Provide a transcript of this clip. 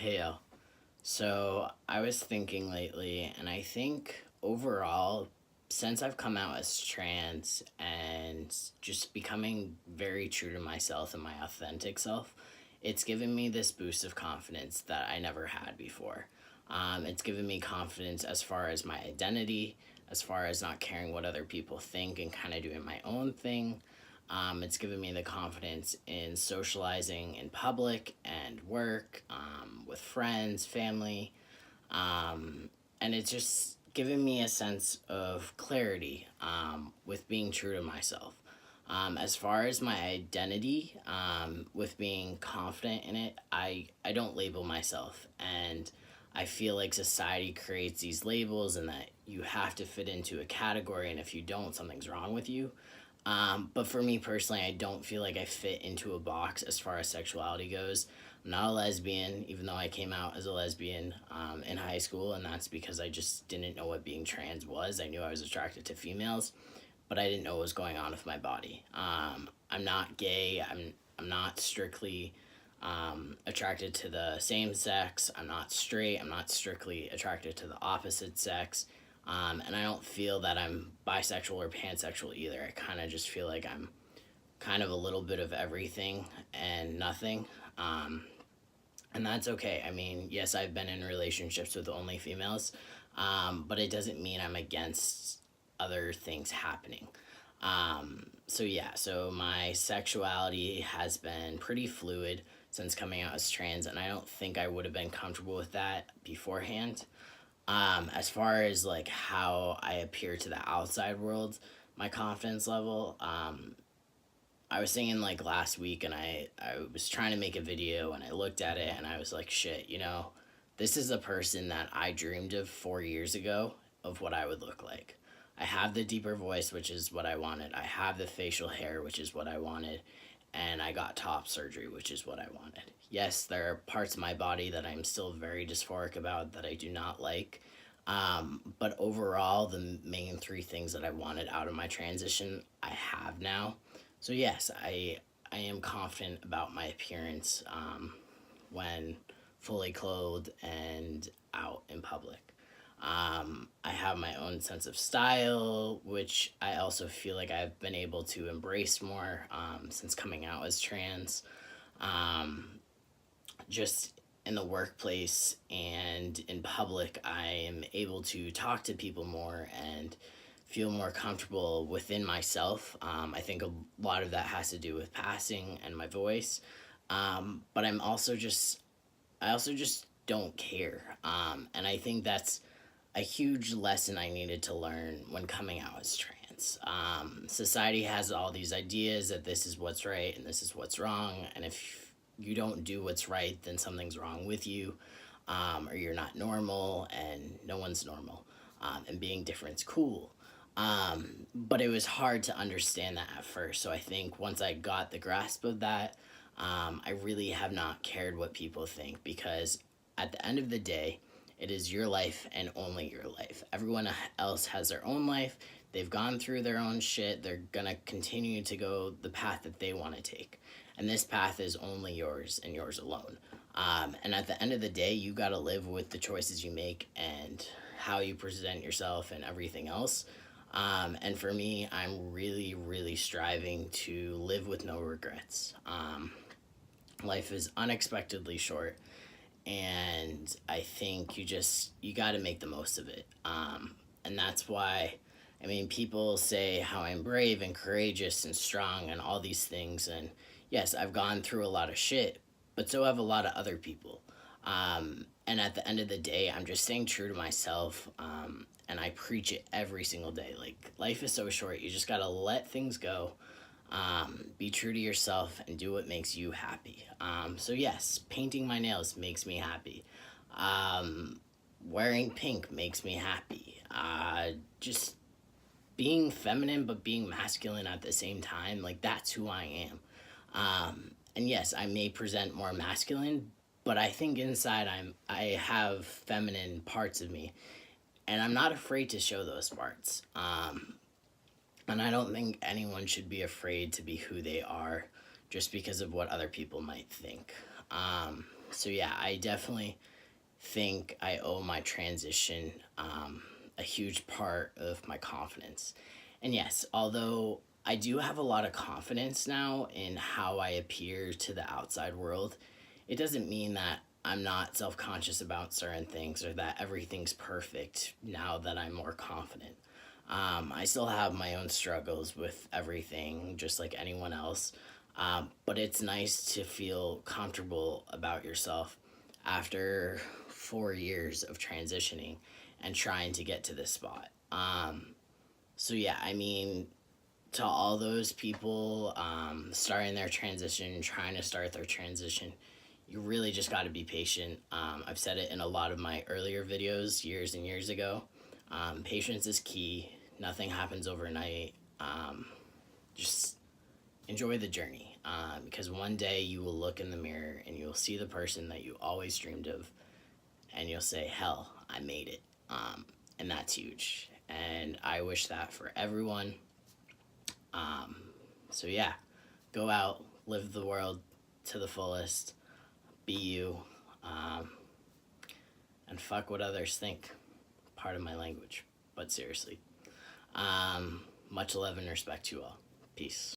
Hey, so I was thinking lately, and I think overall, since I've come out as trans and just becoming very true to myself and my authentic self, it's given me this boost of confidence that I never had before. It's given me confidence as far as my identity, as far as not caring what other people think and kind of doing my own thing. It's given me the confidence in socializing in public and work, with friends, family, and it's just given me a sense of clarity with being true to myself. As far as my identity, with being confident in it, I don't label myself. And I feel like society creates these labels and that you have to fit into a category, and if you don't, something's wrong with you. But for me personally, I don't feel like I fit into a box as far as sexuality goes. I'm not a lesbian, even though I came out as a lesbian in high school, and that's because I just didn't know what being trans was. I knew I was attracted to females, but I didn't know what was going on with my body. I'm not gay. I'm not strictly attracted to the same sex. I'm not straight. I'm not strictly attracted to the opposite sex. And I don't feel that I'm bisexual or pansexual either. I kind of just feel like I'm kind of a little bit of everything and nothing. Um, and that's okay. I mean, yes, I've been in relationships with only females, but it doesn't mean I'm against other things happening. So my sexuality has been pretty fluid since coming out as trans, and I don't think I would have been comfortable with that beforehand. As far as like how I appear to the outside world, my confidence level, I was singing like last week, and I was trying to make a video, and I looked at it and I was like, shit, this is a person that I dreamed of 4 years ago of what I would look like. I have the deeper voice, which is what I wanted. I have the facial hair, which is what I wanted. And I got top surgery, which is what I wanted. Yes, there are parts of my body that I'm still very dysphoric about that I do not like. But overall, the main three things that I wanted out of my transition, I have now. So yes, I am confident about my appearance when fully clothed and out in public. I have my own sense of style, which I also feel like I've been able to embrace more since coming out as trans. Um, just in the workplace and in public, I am able to talk to people more and feel more comfortable within myself. I think a lot of that has to do with passing and my voice. But I also just don't care. And I think that's a huge lesson I needed to learn when coming out as trans. Society has all these ideas that this is what's right and this is what's wrong, and if you don't do what's right, then something's wrong with you, or you're not normal, and no one's normal, and being different's cool. But it was hard to understand that at first, so I think once I got the grasp of that, I really have not cared what people think because at the end of the day, it is your life and only your life. Everyone else has their own life. They've gone through their own shit. They're going to continue to go the path that they want to take. And this path is only yours and yours alone. And at the end of the day, you got to live with the choices you make and how you present yourself and everything else. And for me, I'm really, really striving to live with no regrets. Life is unexpectedly short, and I think you got to make the most of it. And that's why, I mean, people say how I'm brave and courageous and strong and all these things, and yes, I've gone through a lot of shit, but so have a lot of other people. And at the end of the day, I'm just staying true to myself, and I preach it every single day. Like, life is so short, you just gotta let things go, be true to yourself, and do what makes you happy. So yes, painting my nails makes me happy. Um, Wearing pink makes me happy. Just being feminine but being masculine at the same time, like that's who I am. And yes, I may present more masculine, but I think inside I have feminine parts of me, and I'm not afraid to show those parts. And I don't think anyone should be afraid to be who they are just because of what other people might think. So yeah, I definitely think I owe my transition a huge part of my confidence. And yes, although I do have a lot of confidence now in how I appear to the outside world, it doesn't mean that I'm not self conscious about certain things or that everything's perfect now that I'm more confident. I still have my own struggles with everything, just like anyone else. But it's nice to feel comfortable about yourself after 4 years of transitioning and trying to get to this spot. So, yeah, I mean, to all those people starting their transition, trying to start their transition, you really just got to be patient. I've said it in a lot of my earlier videos years and years ago. Patience is key. Nothing happens overnight. Just enjoy the journey because one day you will look in the mirror and you'll see the person that you always dreamed of and you'll say, hell, I made it. And that's huge. And I wish that for everyone. So, yeah, go out, live the world to the fullest, be you, and fuck what others think. Part of my language. But seriously, much love and respect to you all. Peace.